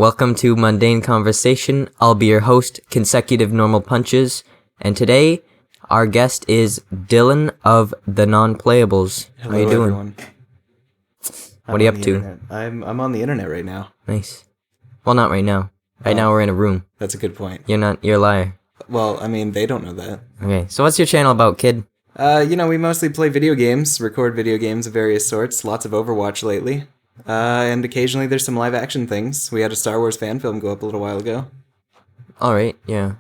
Welcome to Mundane Conversation. I'll be your host, Consecutive Normal Punches, and today our guest is Dylan of the Nonplayables. Hello, how you doing? Everyone. What are you up to? Internet. I'm on the internet right now. Nice. Well, not right now. Right now we're in a room. That's a good point. You're a liar. Well, I mean, they don't know that. Okay, so what's your channel about, kid? We mostly play video games, record video games of various sorts, lots of Overwatch lately. And occasionally there's some live action things. We had a Star Wars fan film go up a little while ago. Alright, yeah.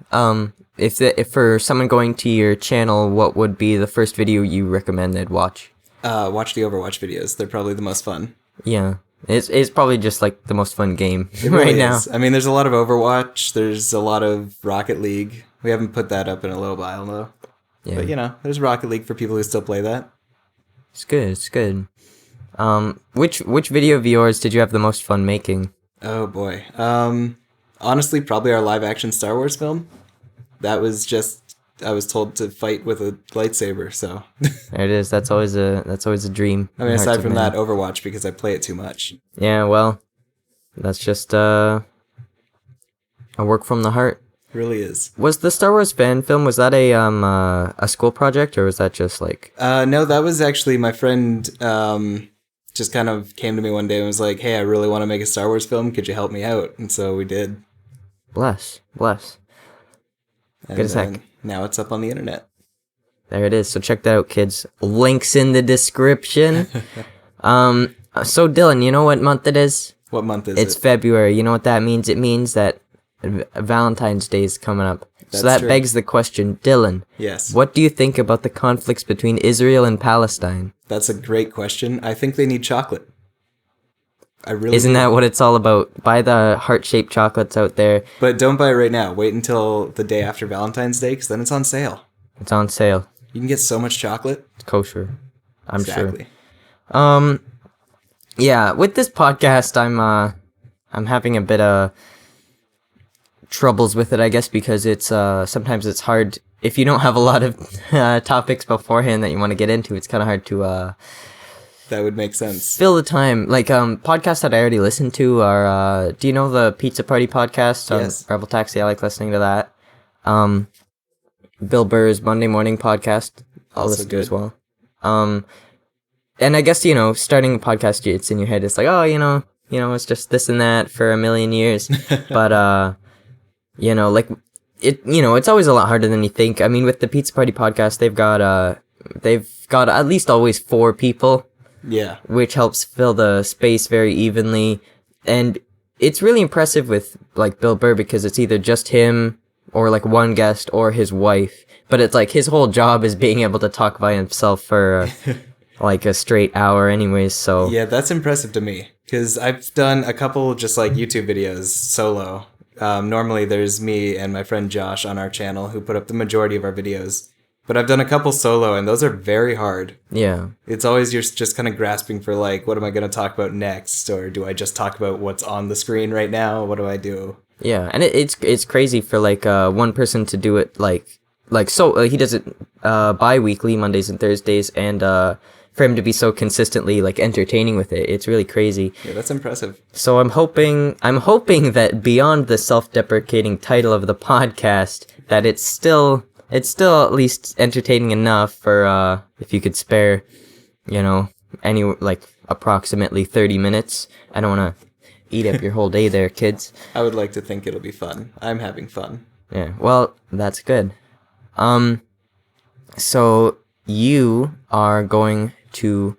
If for someone going to your channel, what would be the first video you recommend they'd watch? Watch the Overwatch videos. They're probably the most fun. Yeah. It's probably just like the most fun game It really right now. is. I mean, there's a lot of Overwatch. There's a lot of Rocket League. We haven't put that up in a little while, though. Yeah. But, there's Rocket League for people who still play that. It's good. Which video of yours did you have the most fun making? Oh, boy. Honestly, probably our live-action Star Wars film. That was just... I was told to fight with a lightsaber, so... There it is. That's always a dream. I mean, aside from that, Overwatch, because I play it too much. Yeah, well, that's just a work from the heart. It really is. Was the Star Wars fan film, was that a school project, or was that just like... No, that was actually my friend just kind of came to me one day and was like, hey, I really want to make a Star Wars film. Could you help me out? And so we did. Bless. And Good as heck. Now it's up on the internet. There it is. So check that out, kids. Links in the description. So Dylan, you know what month it is? What month is it? It's February. You know what that means? It means that Valentine's Day is coming up. So that true. begs the question, Dylan. Yes. What do you think about the conflicts between Israel and Palestine? That's a great question. I think they need chocolate. I really Isn't do. that what it's all about? Buy the heart-shaped chocolates out there. But don't buy it right now. Wait until the day after Valentine's Day, because then it's on sale. It's on sale. You can get so much chocolate. It's kosher. I'm Exactly. sure. Yeah, with this podcast, I'm having a bit of troubles with it, I guess, because it's sometimes it's hard if you don't have a lot of topics beforehand that you want to get into. It's kind of hard to That would make sense. fill the time. Like podcasts that I already listened to are do you know the Pizza Party podcast on Yes. Rebel Taxi? I like listening to that. Bill Burr's Monday Morning podcast, I'll Also listen to as good. well. And I guess starting a podcast, it's in your head. It's like, it's just this and that for a million years. But it's always a lot harder than you think. I mean, with the Pizza Party podcast, they've got at least always 4 people. Yeah. Which helps fill the space very evenly. And it's really impressive with, like, Bill Burr because it's either just him or, like, one guest or his wife. But it's, like, his whole job is being able to talk by himself for, like, a straight hour anyways, so... Yeah, that's impressive to me. Because I've done a couple just, like, YouTube videos solo. Normally there's me and my friend Josh on our channel who put up the majority of our videos. But I've done a couple solo, and those are very hard. Yeah. It's always you're just kind of grasping for, like, what am I going to talk about next? Or do I just talk about what's on the screen right now? What do I do? Yeah, and it's crazy for, like, one person to do it, he does it bi-weekly, Mondays and Thursdays, and for him to be so consistently, like, entertaining with it, it's really crazy. Yeah, that's impressive. So I'm hoping that beyond the self-deprecating title of the podcast, that it's still at least entertaining enough for if you could spare, any like approximately 30 minutes. I don't want to eat up your whole day there, kids. I would like to think it'll be fun. I'm having fun. Yeah, well, that's good. So you are going to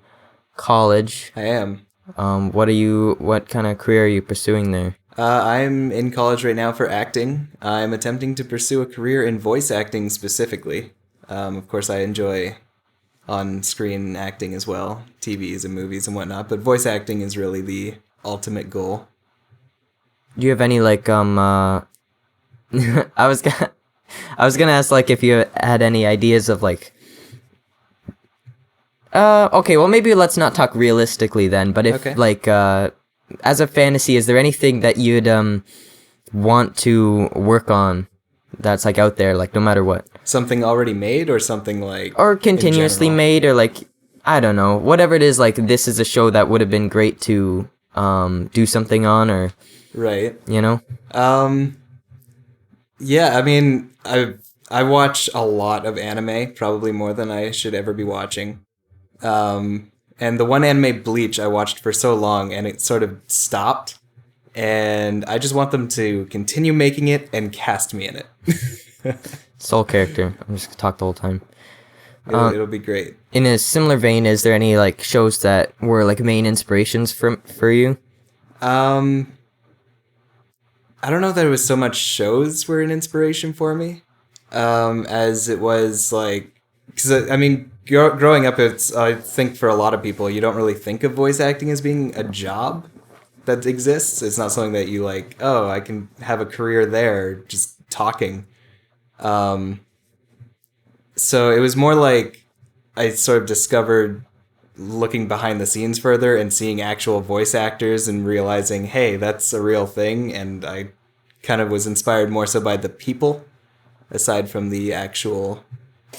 college. I am. What kind of career are you pursuing there? I'm in college right now for acting. I'm attempting to pursue a career in voice acting specifically. Of course, I enjoy on-screen acting as well, TVs and movies and whatnot, but voice acting is really the ultimate goal. Do you have any, like, I was gonna ask, like, if you had any ideas of, like, okay, well, maybe let's not talk realistically then, but if, Okay. like, as a fantasy, is there anything that you'd want to work on that's like out there, like no matter what? Something already made or something like... Or continuously in general? made, or like, I don't know, whatever it is, like this is a show that would have been great to do something on, or Right. You know? Yeah, I mean, I watch a lot of anime, probably more than I should ever be watching. And the one anime, Bleach, I watched for so long, and it sort of stopped. And I just want them to continue making it and cast me in it. Sole character. I'm just gonna talk the whole time. It'll be great. In a similar vein, is there any like shows that were like main inspirations for you? I don't know that it was so much shows were an inspiration for me, as it was like, because I mean, growing up, I think for a lot of people, you don't really think of voice acting as being a job that exists. It's not something that you like, oh, I can have a career there just talking. So it was more like I sort of discovered looking behind the scenes further and seeing actual voice actors and realizing, hey, that's a real thing. And I kind of was inspired more so by the people aside from the actual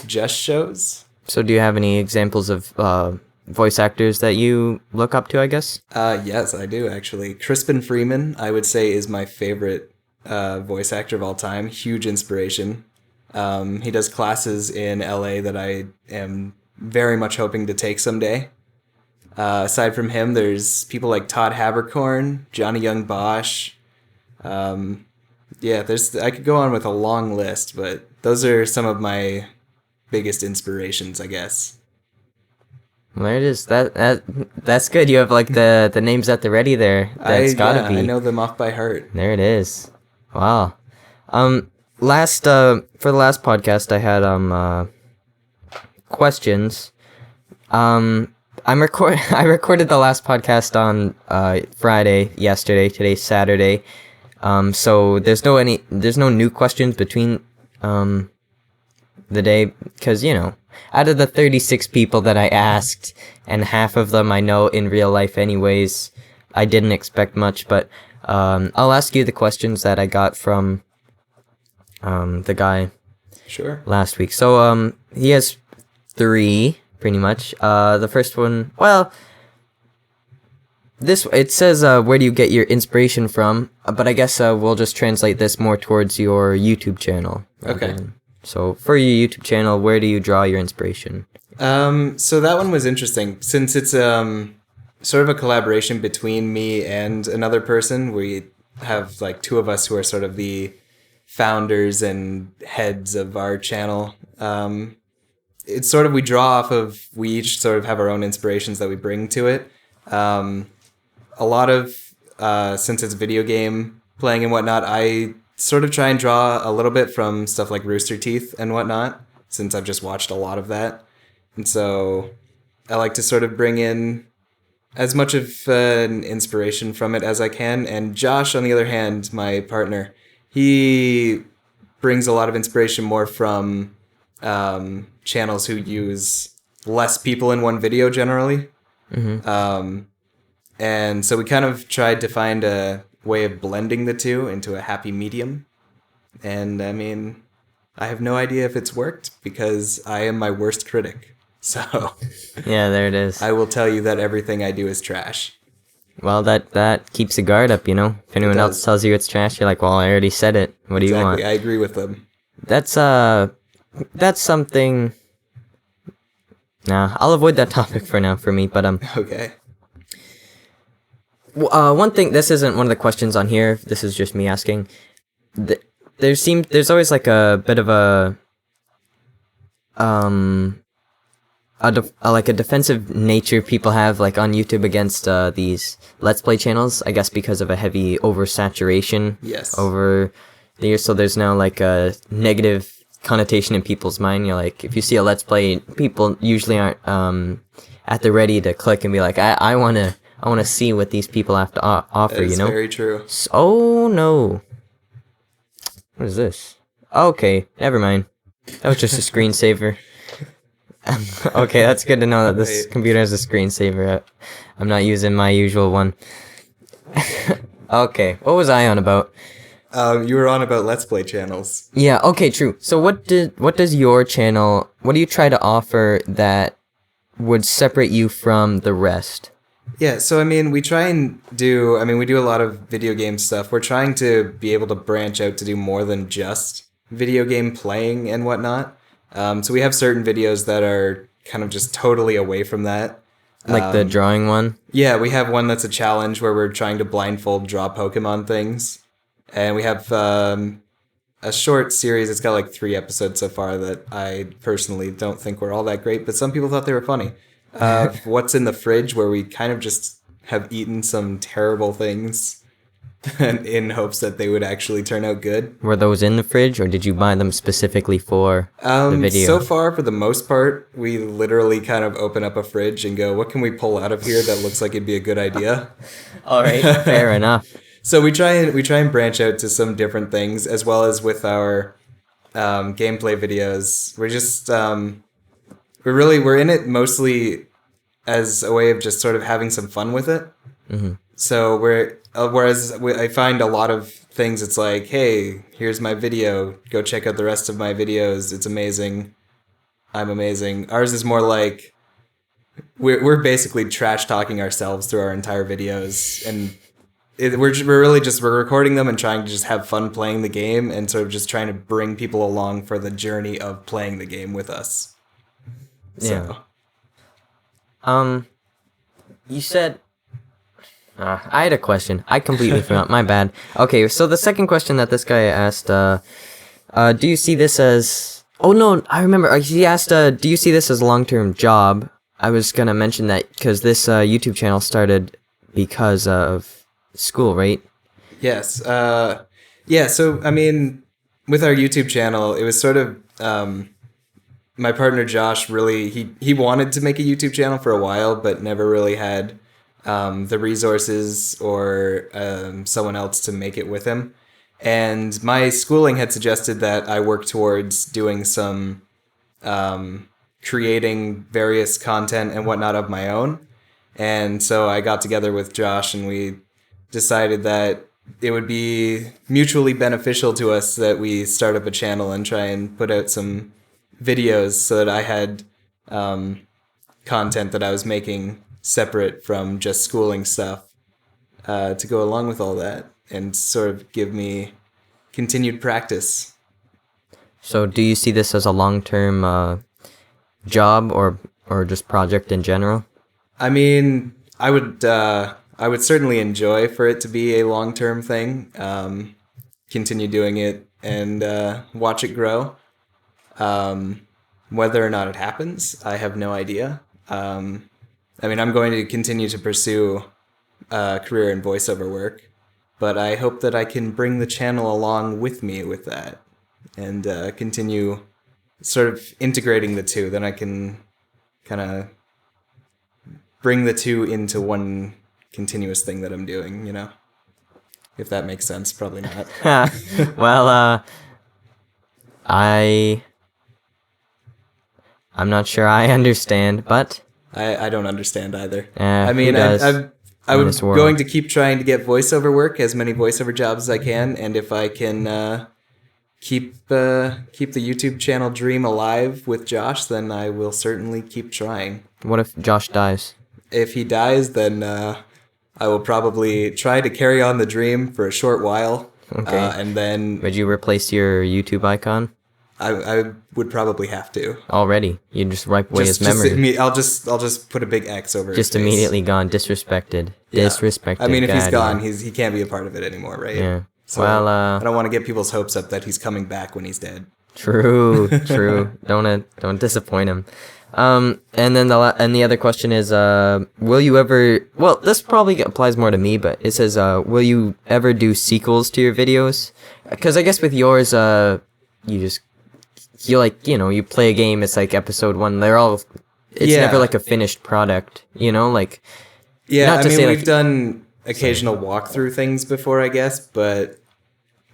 just shows. So do you have any examples of voice actors that you look up to, I guess? Yes, I do actually. Crispin Freeman, I would say, is my favorite voice actor of all time. Huge inspiration. He does classes in LA that I am very much hoping to take someday. Aside from him, there's people like Todd Haberkorn, Johnny Young Bosch. Yeah, I could go on with a long list, but those are some of my biggest inspirations, I guess. Well, there it is. That's good. You have like the names at the ready there. That's gotta be. I know them off by heart. There it is. Wow. For the last podcast, I had questions. I recorded the last podcast on Friday, yesterday. Today's Saturday. So there's no new questions between the day, because out of the 36 people that I asked, and half of them I know in real life anyways, I didn't expect much, but I'll ask you the questions that I got from the guy last week. So he has 3 pretty much. The first one, well, it says where do you get your inspiration from, but I guess we'll just translate this more towards your YouTube channel. Okay. So for your YouTube channel, where do you draw your inspiration? So that one was interesting since it's sort of a collaboration between me and another person. We have like 2 of us who are sort of the founders and heads of our channel. It's sort of, we each sort of have our own inspirations that we bring to it. A lot of, since it's video game playing and whatnot, I sort of try and draw a little bit from stuff like Rooster Teeth and whatnot, since I've just watched a lot of that. And so I like to sort of bring in as much of an inspiration from it as I can. And Josh, on the other hand, my partner, he brings a lot of inspiration more from channels who use less people in one video generally. Mm-hmm. And so we kind of tried to find a way of blending the two into a happy medium. And I mean, I have no idea if it's worked because I am my worst critic. So yeah, there it is. I will tell you that everything I do is trash. Well, that keeps a guard up, If anyone else tells you it's trash, you're like, well, I already said it. What do you want? I agree with them. That's something. Nah, I'll avoid that topic for now for me, but Okay. One thing, this isn't one of the questions on here. This is just me asking. There's always like a bit of a defensive nature people have like on YouTube against these Let's Play channels. I guess because of a heavy oversaturation. Yes. Over the years, so there's now like a negative connotation in people's mind. You're like, if you see a Let's Play, people usually aren't at the ready to click and be like, I want to see what these people have to offer, That's very true. Oh, no. What is this? Okay, never mind. That was just a screensaver. Okay, that's good to know that this computer has a screensaver. I'm not using my usual one. Okay, what was I on about? You were on about Let's Play channels. Yeah, okay, true. So what does your channel, what do you try to offer that would separate you from the rest? Yeah, so I mean, we do a lot of video game stuff. We're trying to be able to branch out to do more than just video game playing and whatnot. So we have certain videos that are kind of just totally away from that. Like the drawing one? Yeah, we have one that's a challenge where we're trying to blindfold draw Pokemon things. And we have a short series. It's got like 3 episodes so far that I personally don't think were all that great, but some people thought they were funny. What's in the fridge, where we kind of just have eaten some terrible things in hopes that they would actually turn out good. Were those in the fridge, or did you buy them specifically for the video? So far, for the most part, we literally kind of open up a fridge and go, what can we pull out of here that looks like it'd be a good idea? All right, fair enough. So we try and branch out to some different things, as well as with our gameplay videos. We're just we're in it mostly as a way of just sort of having some fun with it. Mm-hmm. So I find a lot of things, it's like, hey, here's my video. Go check out the rest of my videos. It's amazing. I'm amazing. Ours is more like we're basically trash talking ourselves through our entire videos, and we're recording them and trying to just have fun playing the game, and sort of just trying to bring people along for the journey of playing the game with us. So. Yeah. You said. I had a question. I completely forgot. My bad. Okay, so the second question that this guy asked, do you see this as... Oh, no, I remember. He asked, do you see this as a long-term job? I was going to mention that because this YouTube channel started because of school, right? Yes. Yeah, so, I mean, with our YouTube channel, it was sort of... my partner Josh really... He wanted to make a YouTube channel for a while, but never really had... the resources or someone else to make it with him. And my schooling had suggested that I work towards doing some creating various content and whatnot of my own. And so I got together with Josh and we decided that it would be mutually beneficial to us that we start up a channel and try and put out some videos so that I had content that I was making separate from just schooling stuff to go along with all that and sort of give me continued practice. So do you see this as a long-term job or just project in general? I mean, I would certainly enjoy for it to be a long-term thing, continue doing it and watch it grow. Whether or not it happens, I have no idea. I mean, I'm going to continue to pursue a career in voiceover work, but I hope that I can bring the channel along with me with that and continue sort of integrating the two. Then I can kind of bring the two into one continuous thing that I'm doing, you know? If that makes sense, probably not. Well, I'm not sure I understand, but... I don't understand either. I mean, I was going to keep trying to get voiceover work, as many voiceover jobs as I can, and if I can keep the YouTube channel dream alive with Josh, then I will certainly keep trying. What if Josh dies? If he dies, then I will probably try to carry on the dream for a short while. Okay. And then... Would you replace your YouTube icon? I would probably have to. Already? You just wipe away his memory. I'll just put a big X over just his face. Immediately gone, disrespected. Yeah. Disrespected. I mean, if he's gone, he can't be a part of it anymore, right? Yeah. So well, I don't want to get people's hopes up that he's coming back when he's dead. True. Don't disappoint him. And then the other question is, will you ever? Well, this probably applies more to me, but it says, will you ever do sequels to your videos? Because I guess with yours, you play a game, it's like episode 1. It's never like a finished product, like. Yeah, I mean, we've done occasional walkthrough things before, I guess, but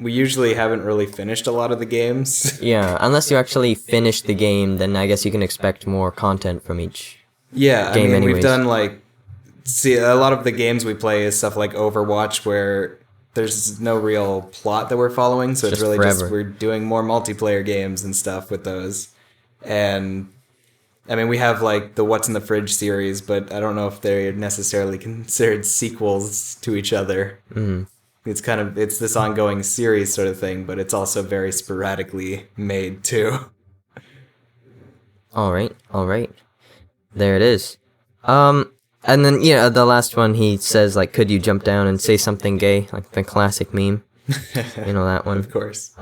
we usually haven't really finished a lot of the games. Yeah, unless you actually finish the game, then I guess you can expect more content from each game. I mean, we've done a lot of the games we play is stuff like Overwatch, where there's no real plot that we're following, so it's really just we're doing more multiplayer games and stuff with those. And I mean, we have like the What's in the Fridge series, but I don't know if they're necessarily considered sequels to each other. Mm. It's this ongoing series sort of thing, but it's also very sporadically made too. All right. There it is. And then the last one he says like, "Could you jump down and say something gay?" Like the classic meme. That one. Of course.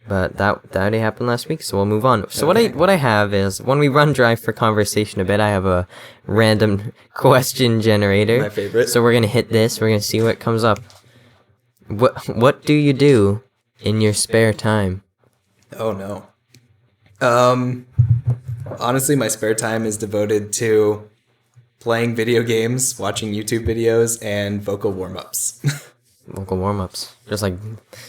But that already happened last week, so we'll move on. So what I have is, when we run dry for conversation a bit, I have a random question generator. My favorite. So we're gonna hit this. We're gonna see what comes up. What do you do in your spare time? Oh no. Honestly, my spare time is devoted to playing video games, watching YouTube videos, and vocal warm-ups. Vocal warm-ups. Just like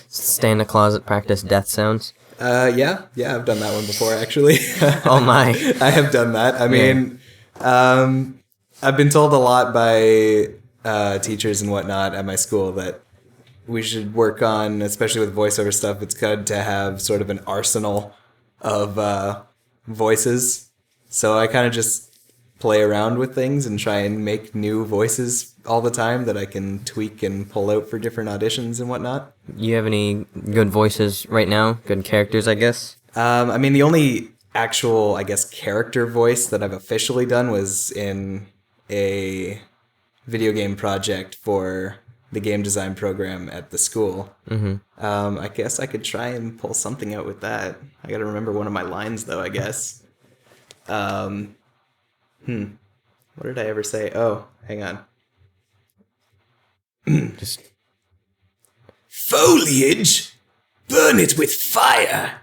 stay in the closet, practice death sounds. Yeah, I've done that one before, actually. Oh my. I have done that. I mean, I've been told a lot by teachers and whatnot at my school that we should work on, especially with voiceover stuff, it's good to have sort of an arsenal of voices. So I kind of just play around with things and try and make new voices all the time that I can tweak and pull out for different auditions and whatnot. You have any good voices right now? Good characters, I guess? I mean, the only actual, I guess, character voice that I've officially done was in a video game project for the game design program at the school. Mm-hmm. I guess I could try and pull something out with that. I gotta remember one of my lines, though, I guess. What did I ever say? Oh, hang on. Just Foliage? Burn it with fire!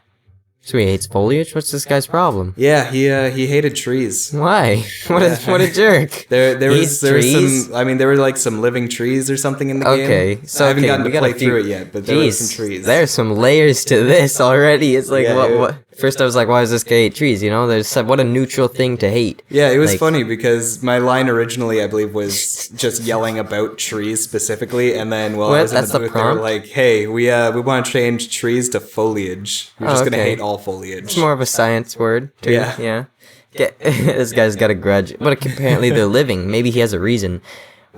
so he hates foliage? What's this guy's problem? Yeah, he hated trees. Why? What a jerk. There was trees? some. I mean, there were like some living trees or something in the game. Okay, so I haven't okay, gotten we to got play a few- through it yet, but there were some trees. There's some layers to this already. It's like Yeah, what? First I was like, why does this guy hate trees? There's what a neutral thing to hate. Yeah, it was Like- funny because my line originally, I believe, was just yelling about trees specifically, and then while I What? was in That's the the booth, they were prompt? like, "Hey, we want to change trees to foliage. We're just gonna okay. hate all foliage." It's more of a science word. Too. Yeah. This guy's got a grudge, but apparently they're living. Maybe he has a reason.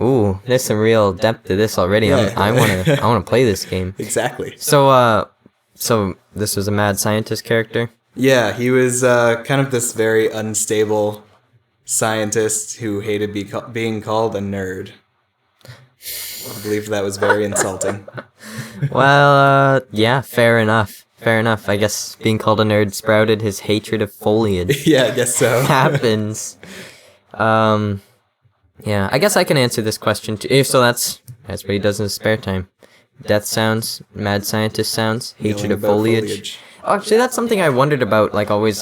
Ooh, there's some real depth to this already. Yeah. I wanna play this game. Exactly. So this was a mad scientist character. Yeah, he was kind of this very unstable scientist who hated being called a nerd. I believe that was very insulting. Well, yeah, fair enough. I guess being called a nerd sprouted his hatred of foliage. Yeah, I guess so. Happens. Yeah, I guess I can answer this question too. So that's what he does in his spare time. Death sounds, mad scientist sounds, hatred Yelling of about foliage. Oh, actually, that's something I wondered about. Like always,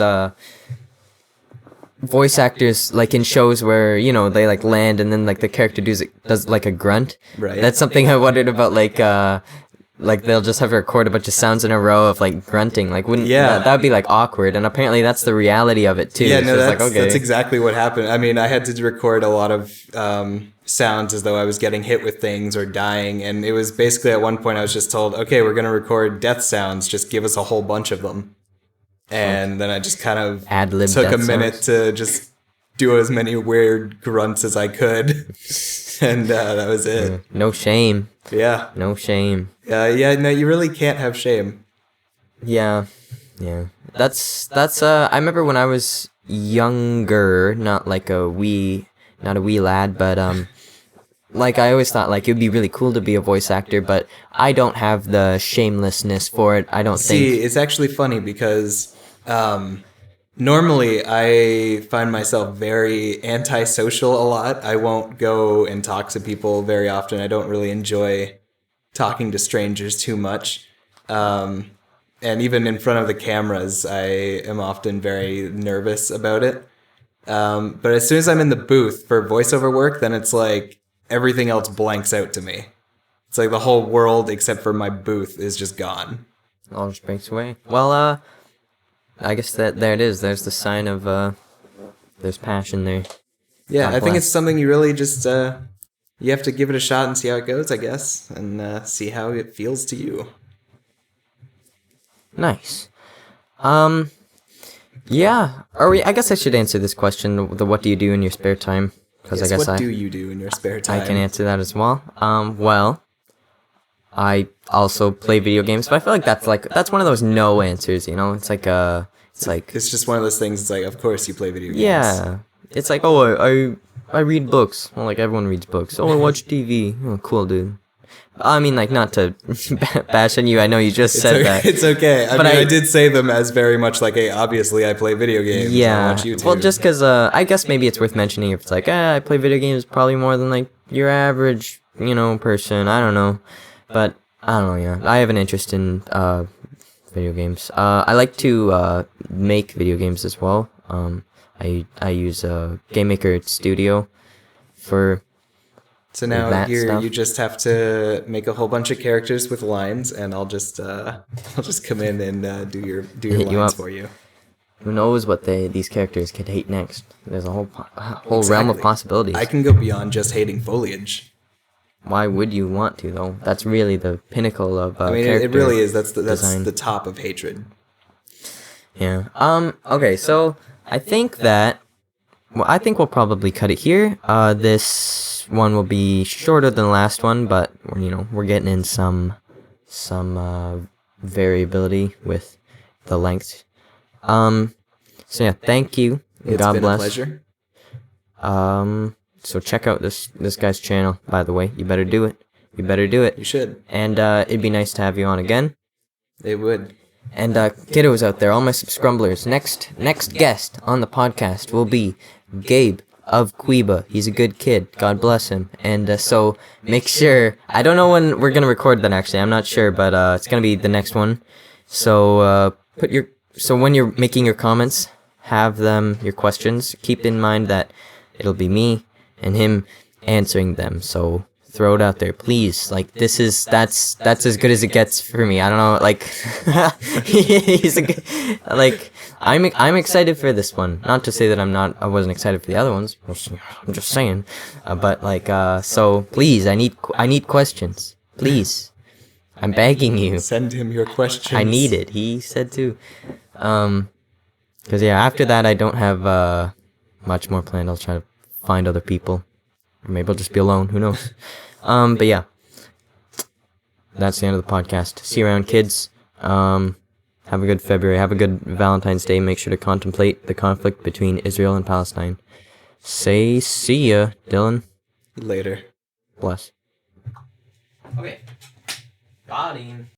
voice actors like in shows where they like land and then like the character does like a grunt. Right. That's something I wondered about. Like they'll just have to record a bunch of sounds in a row of like grunting. Like wouldn't Yeah. that would be like awkward? And apparently that's the reality of it too. Yeah, So no, it's that's, like, okay. that's exactly what happened. I mean, I had to record a lot of sounds as though I was getting hit with things or dying, and it was basically at one point I was just told, okay, we're going to record death sounds, just give us a whole bunch of them. And then I just kind of Ad-lib took a death minute sounds. to just do as many weird grunts as I could, and that was it. No shame. Yeah. No shame. Yeah, no, you really can't have shame. Yeah. That's I remember when I was younger, not a wee lad, but like I always thought like it'd be really cool to be a voice actor, but I don't have the shamelessness for it. I don't See, think. it's actually funny because normally I find myself very antisocial a lot. I won't go and talk to people very often. I don't really enjoy talking to strangers too much. And even in front of the cameras, I am often very nervous about it. But as soon as I'm in the booth for voiceover work, then it's like everything else blanks out to me. It's like the whole world except for my booth is just gone. All just breaks away. Well, I guess there it is. There's the sign of there's passion there. Yeah, God I think bless. it's something you really just you have to give it a shot and see how it goes, I guess, and see how it feels to you. Nice. Yeah. I guess I should answer this question. The what do you do in your spare time? Because Yes, I guess what do you do in your spare time? I can answer that as well. Well, I also play video games, but I feel like that's one of those no answers. It's like It's just one of those things. It's like, of course you play video games. yeah. It's like, oh, I read books. Well, like everyone reads books. Oh, I watch TV. Oh, cool, dude. I mean, like, not to bash on you. I know you just said that. It's okay. But I did say them as very much like, hey, obviously I play video games. I Yeah. watch YouTube. Well, just because I guess maybe it's worth mentioning if it's like, I play video games probably more than like your average, person. I don't know. But I don't know, yeah. I have an interest in video games. I like to make video games as well. I use Game Maker Studio for So now that here stuff. you just have to make a whole bunch of characters with lines, and I'll just come in and do your Hit you lines up. for you. Who knows what these characters could hate next? There's a whole realm of Exactly. possibilities. I can go beyond just hating foliage. Why would you want to though? That's really the pinnacle of I mean, character it really is. That's design. the top of hatred. Yeah. Okay. So I think we'll probably cut it here. This one will be shorter than the last one, but we're getting in some variability with the length. So yeah, thank you. It's God been bless. a pleasure. So check out this guy's channel. By the way, you better do it. You better do it. You should. And it'd be nice to have you on again. It would. And kiddos out there, all my subscribblers, next guest on the podcast will be Gabe of Quiba. He's a good kid. God bless him. And so make sure. I don't know when we're gonna record that. Actually, I'm not sure, but it's gonna be the next one. So when you're making your comments, have your questions. Keep in mind that it'll be me and him answering them. So throw it out there, please. Like that's as good as it gets for me. I don't know, like I'm excited for this one. Not to say that I wasn't excited for the other ones. I'm just saying. So please, I need questions. Please. I'm begging you. Send him your questions. I need it. He said too. Cause yeah, after that I don't have much more planned. I'll try to find other people. Or maybe I'll just be alone. Who knows? But yeah, that's the end of the podcast. See you around, kids. Have a good February. Have a good Valentine's Day. Make sure to contemplate the conflict between Israel and Palestine. Say see ya, Dylan. Later. Bless. Okay. Got him.